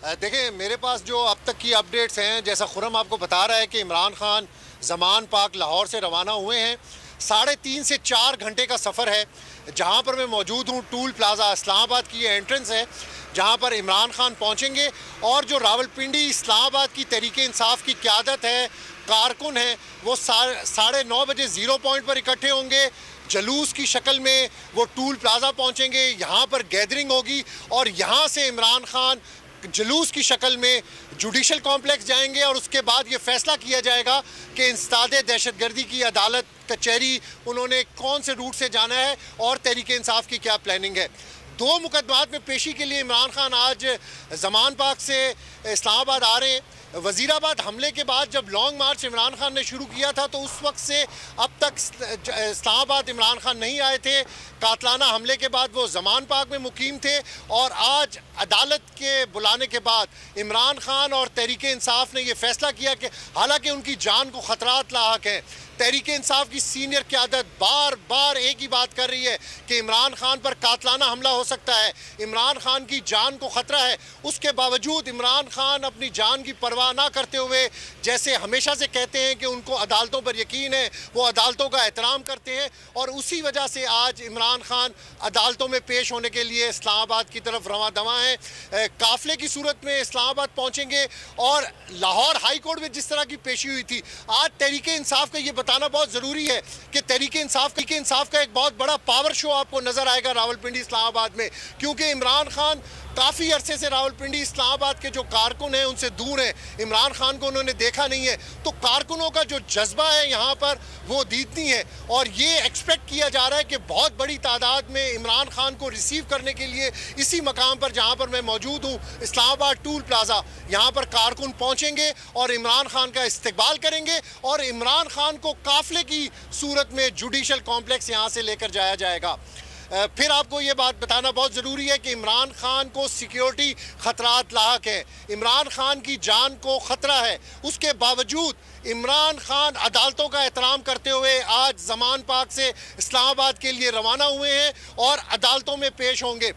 देखिए, मेरे पास जो अब तक की अपडेट्स हैं, जैसा खुरम आपको बता रहा है कि इमरान खान ज़मान पाक लाहौर से रवाना हुए हैं। 3.5 से 4 घंटे का सफ़र है। जहां पर मैं मौजूद हूं, टूल प्लाज़ा इस्लामाबाद की ये एंट्रेंस है, जहां पर इमरान खान पहुंचेंगे और जो रावलपिंडी इस्लामाबाद की तहरीके इंसाफ की क़यादत है, कारकुन हैं, वो 9:30 बजे ज़ीरो पॉइंट पर इकट्ठे होंगे। जलूस की शक्ल में वो टूल प्लाज़ा पहुंचेंगे, यहाँ पर गैदरिंग होगी और यहाँ से इमरान खान जुलूस की शक्ल में जुडिशल कॉम्प्लेक्स जाएंगे और उसके बाद ये फैसला किया जाएगा कि इंसदादे दहशतगर्दी की अदालत कचहरी उन्होंने कौन से रूट से जाना है और तहरीके इंसाफ की क्या प्लानिंग है। 2 मुकदमात में पेशी के लिए इमरान खान आज ज़मान पाक से इस्लामाबाद आ रहे हैं। वज़ीराबाद हमले के बाद जब लॉन्ग मार्च इमरान खान ने शुरू किया था तो उस वक्त से अब तक इस्लामाबाद इमरान खान नहीं आए थे। कातलाना हमले के बाद वो ज़मान पाक में मुकीम थे और आज अदालत के बुलाने के बाद इमरान खान और तहरीके इंसाफ ने ये फ़ैसला किया कि हालांकि उनकी जान को ख़तरात लाहक हैं, तहरीके इंसाफ की सीनियर क़यादत बार बार एक ही बात कर रही है कि इमरान खान पर कातलाना हमला हो सकता है, इमरान खान की जान को ख़तरा है। उसके बावजूद इमरान खान अपनी जान की परवाह ना करते हुए, जैसे हमेशा से कहते हैं कि उनको अदालतों पर यकीन है, वो अदालतों का एहतराम करते हैं और उसी वजह से आज इमरान खान अदालतों में पेश होने के लिए इस्लामाबाद की तरफ रवां दवा हैं। काफ़िले की सूरत में इस्लामाबाद पहुँचेंगे और लाहौर हाई कोर्ट में जिस तरह की पेशी हुई थी, आज तहरीके इंसाफ का ये बताना बहुत ज़रूरी है कि तहरीके इंसाफ का एक बहुत बड़ा पावर शो आपको नज़र आएगा रावलपिंडी इस्लामाबाद में, क्योंकि इमरान खान काफ़ी अरसे से रावलपिंडी इस्लामाबाद के जो कारकुन हैं उनसे दूर हैं, इमरान खान को उन्होंने देखा नहीं है, तो कारकुनों का जो जज्बा है यहाँ पर वो दीदनी है और ये एक्सपेक्ट किया जा रहा है कि बहुत बड़ी तादाद में इमरान खान को रिसीव करने के लिए इसी मकाम पर जहाँ पर मैं मौजूद हूँ, इस्लामाबाद टूल प्लाज़ा, यहाँ पर कारकुन पहुँचेंगे और इमरान खान का इस्तकबाल करेंगे और इमरान खान को काफ़िले की सूरत में जुडिशल कॉम्प्लेक्स यहाँ से लेकर जाया जाएगा। फिर आपको ये बात बताना बहुत ज़रूरी है कि इमरान खान को सिक्योरिटी ख़तरात लाहक है, इमरान खान की जान को ख़तरा है। उसके बावजूद इमरान खान अदालतों का एहतराम करते हुए आज ज़मान पाक से इस्लामाबाद के लिए रवाना हुए हैं और अदालतों में पेश होंगे।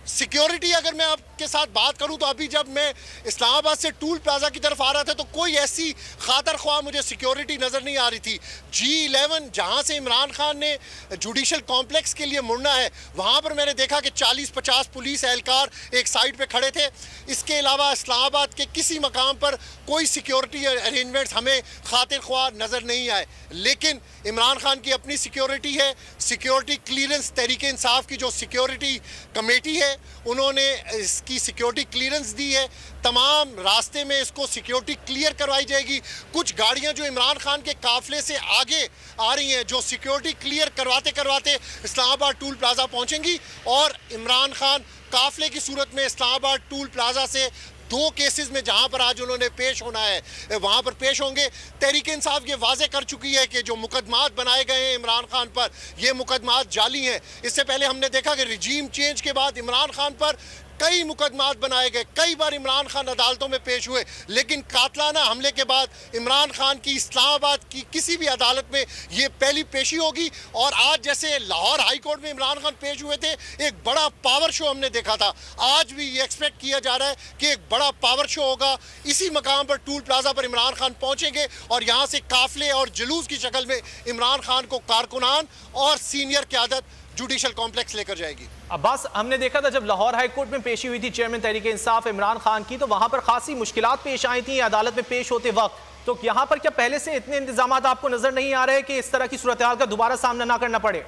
सिक्योरिटी अगर मैं आपके साथ बात करूं तो अभी जब मैं इस्लामाबाद से टूल प्लाज़ा की तरफ आ रहा था तो कोई ऐसी खातर ख्वाह मुझे सिक्योरिटी नज़र नहीं आ रही थी। G11 जहां से इमरान खान ने जुडिशल कॉम्प्लेक्स के लिए मुड़ना है, वहां पर मैंने देखा कि 40-50 पुलिस एहलकार एक साइड पे खड़े थे। इसके अलावा इस्लामाबाद के किसी मकाम पर कोई सिक्योरिटी अरेंजमेंट्स हमें खातिर ख्वाह नज़र नहीं आए, लेकिन इमरान खान की अपनी सिक्योरिटी है। सिक्योरिटी क्लियरेंस तहरीके इंसाफ की जो सिक्योरिटी कमेटी है उन्होंने इसकी सिक्योरिटी क्लियरेंस दी है। तमाम रास्ते में इसको सिक्योरिटी क्लियर करवाई जाएगी। कुछ गाड़ियां जो इमरान खान के काफिले से आगे आ रही हैं, जो सिक्योरिटी क्लियर करवाते करवाते इस्लामाबाद टूल प्लाज़ा पहुंचेंगी और इमरान खान काफिले की सूरत में इस्लामाबाद टूल प्लाज़ा से 2 केसेस में जहां पर आज उन्होंने पेश होना है वहां पर पेश होंगे। तहरीके इंसाफ ये वाजे कर चुकी है कि जो मुकदमात बनाए गए हैं इमरान खान पर, ये मुकदमात जाली हैं। इससे पहले हमने देखा कि रिजीम चेंज के बाद इमरान खान पर कई मुकदमात बनाए गए, कई बार इमरान खान अदालतों में पेश हुए, लेकिन कातलाना हमले के बाद इमरान खान की इस्लामाबाद की किसी भी अदालत में ये पहली पेशी होगी। और आज जैसे लाहौर हाई कोर्ट में इमरान खान पेश हुए थे, एक बड़ा पावर शो हमने देखा था, आज भी ये एक्सपेक्ट किया जा रहा है कि एक बड़ा पावर शो होगा। इसी मकाम पर टूल प्लाज़ा पर इमरान खान पहुंचेंगे और यहाँ से काफिले और जुलूस की शक्ल में इमरान खान को कारकुनान और सीनियर क़यादत जुडिशल कॉम्प्लेक्स लेकर जाएगी। अब्बास, हमने देखा था जब लाहौर हाई कोर्ट में पेशी हुई थी चेयरमैन तहरीके इंसाफ इमरान खान की, तो वहां पर खासी मुश्किलात पेश आई थी अदालत में पेश होते वक्त। तो यहां पर क्या पहले से इतने इंतजाम आपको नजर नहीं आ रहे कि इस तरह की सूरत हाल का दोबारा सामना ना करना पड़े?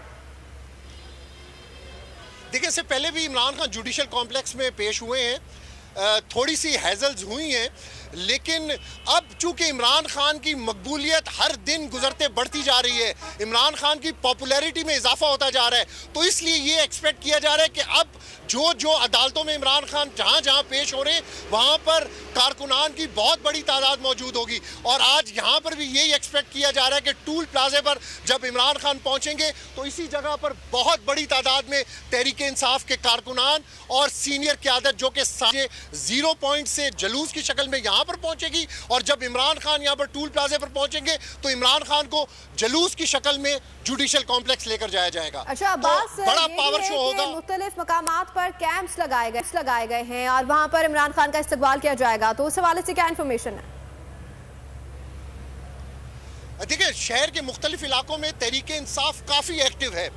देखिए, इससे पहले भी इमरान खान जुडिशल कॉम्प्लेक्स में पेश हुए हैं, थोड़ी सी हैजल्स हुई हैं, लेकिन अब चूंकि इमरान खान की मकबूलियत हर दिन गुजरते बढ़ती जा रही है, इमरान खान की पॉपुलैरिटी में इजाफा होता जा रहा है, तो इसलिए ये एक्सपेक्ट किया जा रहा है कि अब जो जो अदालतों में इमरान खान जहाँ जहाँ पेश हो रहे हैं वहाँ पर कारकुनान की बहुत बड़ी तादाद मौजूद होगी। और आज यहाँ पर भी यही एक्सपेक्ट किया जा रहा है कि टूल प्लाज़े पर जब इमरान खान पहुँचेंगे तो इसी जगह पर बहुत बड़ी तादाद में तहरीके इंसाफ के कारकुनान और सीनियर क़यादत जो कि जीरो पॉइंट से जुलूस की शक्ल में यहाँ पर पहुंचेगी, और जब इमरान खान यहाँ पर टूल प्लाजा पर पहुंचेंगे तो इमरान खान को जुलूस की शक्ल में जुडिशियल कॉम्प्लेक्स लेकर जाया जाएगा। अच्छा अब्बास, तो बड़ा पावर शो होगा। मुख्तलिफ मकामात पर कैंप्स लगाए गए हैं और वहां पर इमरान खान का इस्तकबाल किया जाएगा, तो उस हवाले से क्या इंफॉर्मेशन है? देखिए, शहर के मुख्तलिफ इलाकों में तहरीके इंसाफ काफ़ी एक्टिव है।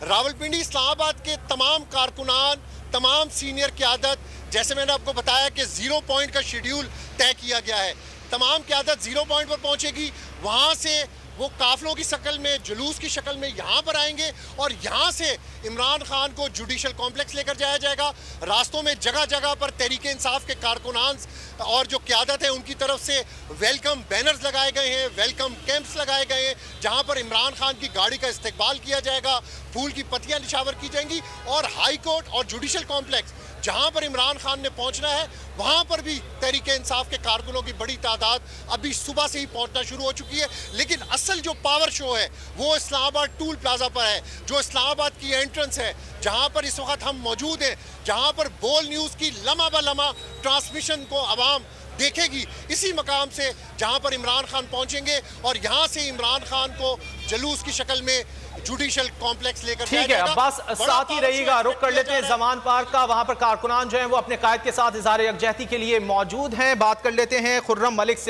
रावलपिंडी इस्लामाबाद के तमाम कारकुनान, तमाम सीनियर क़यादत, जैसे मैंने आपको बताया कि ज़ीरो पॉइंट का शेड्यूल तय किया गया है, तमाम क़यादत ज़ीरो पॉइंट पर पहुंचेगी। वहाँ से वो काफिलों की शक्ल में, जुलूस की शक्ल में यहाँ पर आएंगे और यहाँ से इमरान खान को जुडिशल कॉम्प्लेक्स लेकर जाया जाएगा। रास्तों में जगह जगह पर तहरीक इंसाफ के कारकुनान और जो क़यादत है उनकी तरफ से वेलकम बैनर्स लगाए गए हैं, वेलकम कैंप्स लगाए गए हैं, जहाँ पर इमरान खान की गाड़ी का इस्तकबाल किया जाएगा, फूल की पत्तियाँ निशावर की जाएंगी। और हाई कोर्ट और जुडिशल कॉम्प्लेक्स जहाँ पर इमरान खान ने पहुँचना है, वहाँ पर भी तहरीक इंसाफ के कारकुनों की बड़ी तादाद अभी सुबह से ही पहुँचना शुरू हो चुकी है। लेकिन असल जो पावर शो है वो इस्लामाबाद टूल प्लाजा पर है, जो इस्लामाबाद की एंट्रेंस है, जहाँ पर इस वक्त हम मौजूद हैं, जहाँ पर बोल न्यूज़ की लम्हा ब लम्हा ट्रांसमिशन को आवाम देखेगी। इसी मकाम से जहाँ पर इमरान खान पहुँचेंगे और यहाँ से इमरान खान को जुलूस की शक्ल में जुडिशल कॉम्प्लेक्स लेकर ठीक है अब्बास, साथ ही रहिएगा। रुक कर लेते हैं जमान पार्क का, वहां पर कारकुनान जो हैं वो अपने कायद के साथ इज़हार यकजहती के लिए मौजूद हैं। बात कर लेते हैं खुर्रम मलिक से।